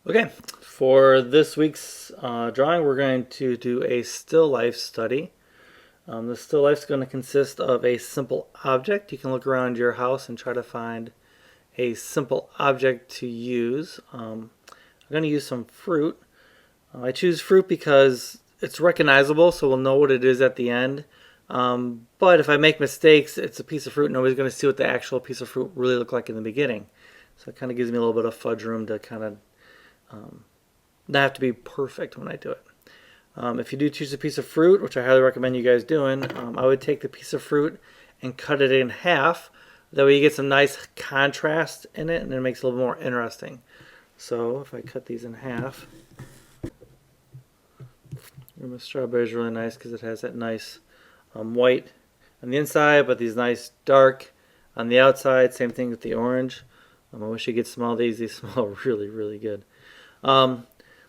Okay, for this week's drawing, we're going to do a still life study. The still life is going to consist of a simple object. You can look around your house and try to find a simple object to use. I'm going to use some fruit. I choose fruit because it's recognizable, so we'll know what it is at the end. But if I make mistakes, it's a piece of fruit. Nobody's going to see what the actual piece of fruit really looked like in the beginning. So it kind of gives me a little bit of fudge room to kind of not have to be perfect when I do it. If you do choose a piece of fruit, which I highly recommend you guys doing, I would take the piece of fruit and cut it in half. That way you get some nice contrast in it and it makes it a little more interesting. So if I cut these in half, my strawberry is really nice because it has that nice white on the inside, but these nice dark on the outside. Same thing with the orange. I wish you could smell these. These smell really, really good.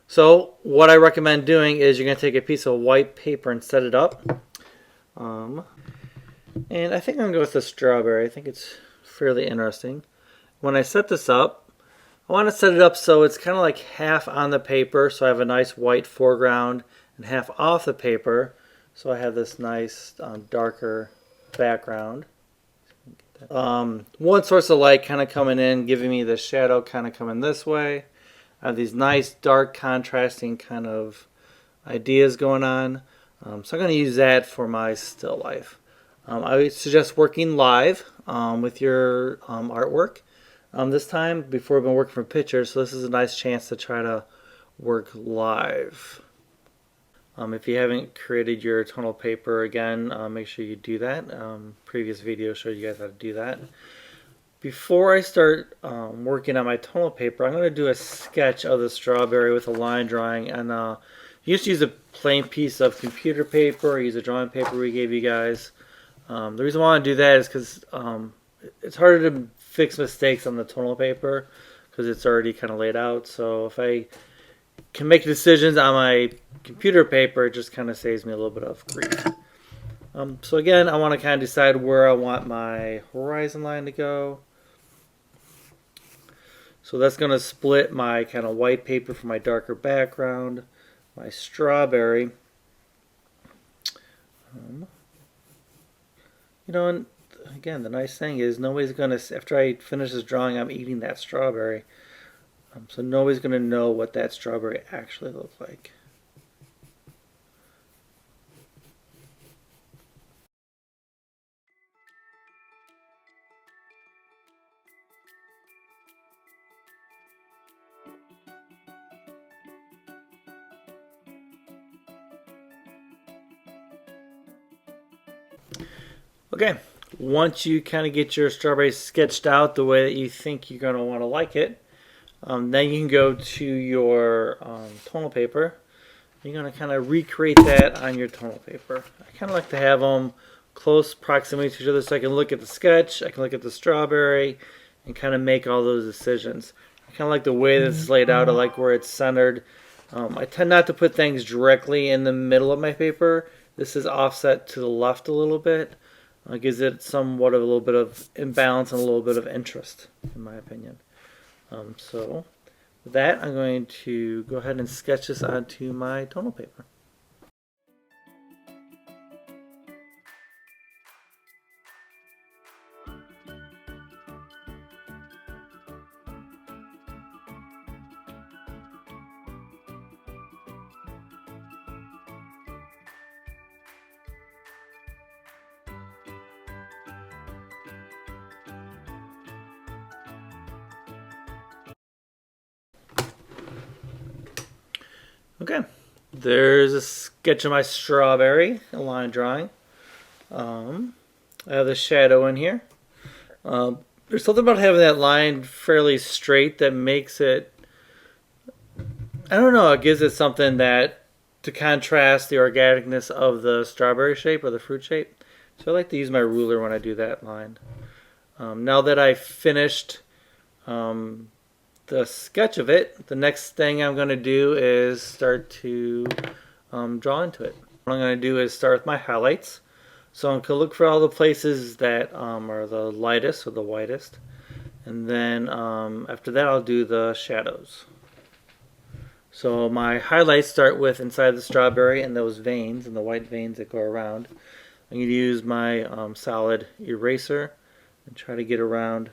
So what I recommend doing is you're going to take a piece of white paper and set it up. And I think I'm going to go with the strawberry. I think it's fairly interesting. When I set this up, I want to set it up so it's kind of like half on the paper, so I have a nice white foreground, and half off the paper, so I have this nice darker background. One source of light kind of coming in, giving me the shadow kind of coming this way. I have these nice dark contrasting kind of ideas going on. So I'm going to use that for my still life. I would suggest working live with your artwork. This time, before I've been working from pictures, so this is a nice chance to try to work live. If you haven't created your tonal paper again, make sure you do that. Previous video showed you guys how to do that. Before I start working on my tonal paper, I'm going to do a sketch of the strawberry with a line drawing. And you just use a plain piece of computer paper or use a drawing paper we gave you guys. The reason why I want to do that is because it's harder to fix mistakes on the tonal paper because it's already kind of laid out. So if I can make decisions on my computer paper, it just kind of saves me a little bit of grief. So again, I want to kind of decide where I want my horizon line to go. So that's going to split my kind of white paper from my darker background, my strawberry. And again, the nice thing is nobody's going to, after I finish this drawing, I'm eating that strawberry. So nobody's going to know what that strawberry actually looks like. Okay, once you kind of get your strawberry sketched out the way that you think you're going to want to like it, then you can go to your tonal paper. You're going to kind of recreate that on your tonal paper. I kind of like to have them close proximity to each other so I can look at the sketch, I can look at the strawberry, and kind of make all those decisions. I kind of like the way that it's laid out. I like where it's centered. I tend not to put things directly in the middle of my paper. This is offset to the left a little bit. Gives it somewhat of a little bit of imbalance and a little bit of interest, in my opinion. So with that, I'm going to go ahead and sketch this onto my tonal paper. Okay, there's a sketch of my strawberry, a line drawing. I have the shadow in here. There's something about having that line fairly straight that makes it, I don't know, it gives it something that to contrast the organicness of the strawberry shape or the fruit shape. So I like to use my ruler when I do that line. Now that I've finished the sketch of it, the next thing I'm going to do is start to draw into it. What I'm going to do is start with my highlights. So I'm going to look for all the places that are the lightest or the whitest. And then after that I'll do the shadows. So my highlights start with inside the strawberry and those veins and the white veins that go around. I'm going to use my solid eraser and try to get around.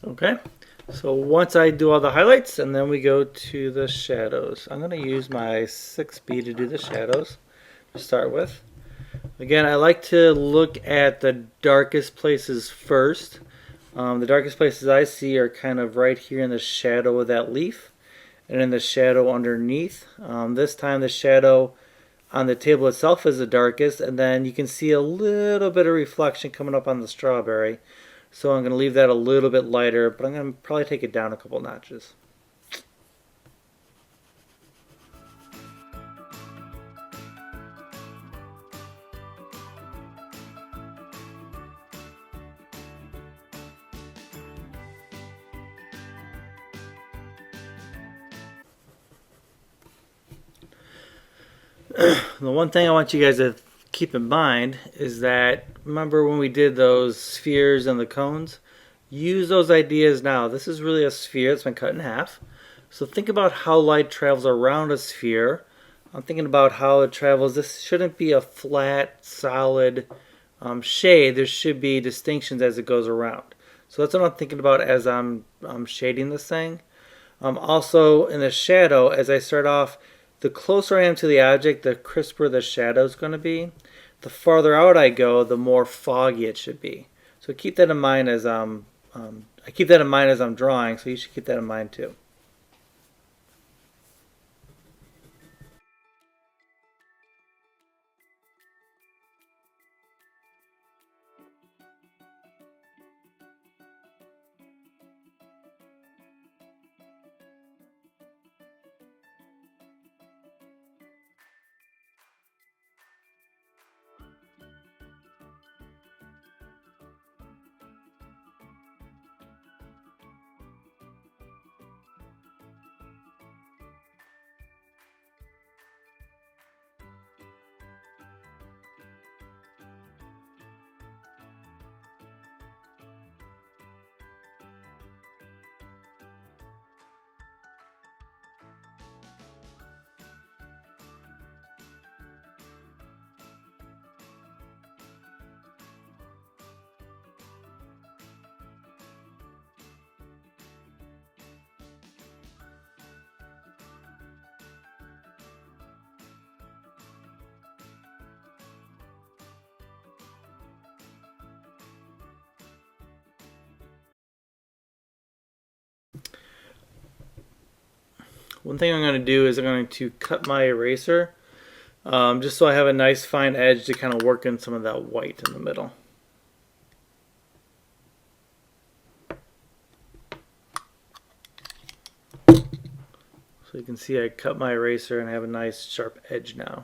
Okay, so once I do all the highlights, and then we go to the shadows. I'm going to use my 6B to do the shadows to start with. Again, I like to look at the darkest places first. The darkest places I see are kind of right here in the shadow of that leaf and in the shadow underneath. This time the shadow on the table itself is the darkest, and then you can see a little bit of reflection coming up on the strawberry. So I'm going to leave that a little bit lighter, but I'm going to probably take it down a couple notches. The one thing I want you guys to keep in mind is that, remember when we did those spheres and the cones? Use those ideas now. This is really a sphere that's been cut in half. So think about how light travels around a sphere. I'm thinking about how it travels. This shouldn't be a flat, solid shade. There should be distinctions as it goes around. So that's what I'm thinking about as I'm shading this thing. Also, in the shadow, as I start off, the closer I am to the object, the crisper the shadow is going to be. The farther out I go, the more foggy it should be. So keep that in mind as I keep that in mind as I'm drawing. So you should keep that in mind too. One thing I'm going to do is I'm going to cut my eraser just so I have a nice fine edge to kind of work in some of that white in the middle. So you can see I cut my eraser and I have a nice sharp edge now.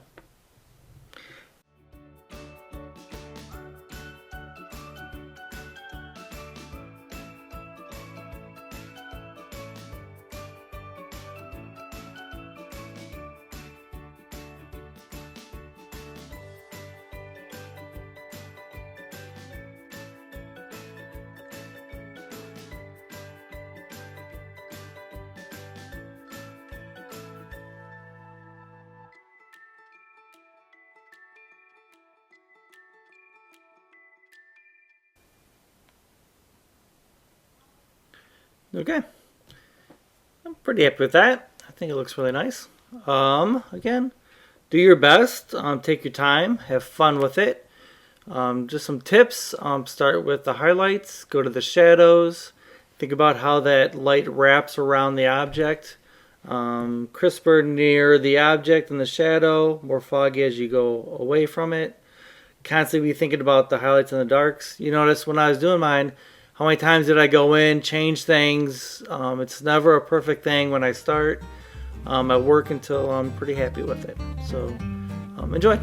Okay, I'm pretty happy with that. I think it looks really nice. Again, do your best. Take your time. Have fun with it. Just some tips. Start with the highlights. Go to the shadows. Think about how that light wraps around the object. Crisper near the object and the shadow. More foggy as you go away from it. Constantly be thinking about the highlights and the darks. You notice when I was doing mine, how many times did I go in, change things. It's never a perfect thing when I start. I work until I'm pretty happy with it. So enjoy.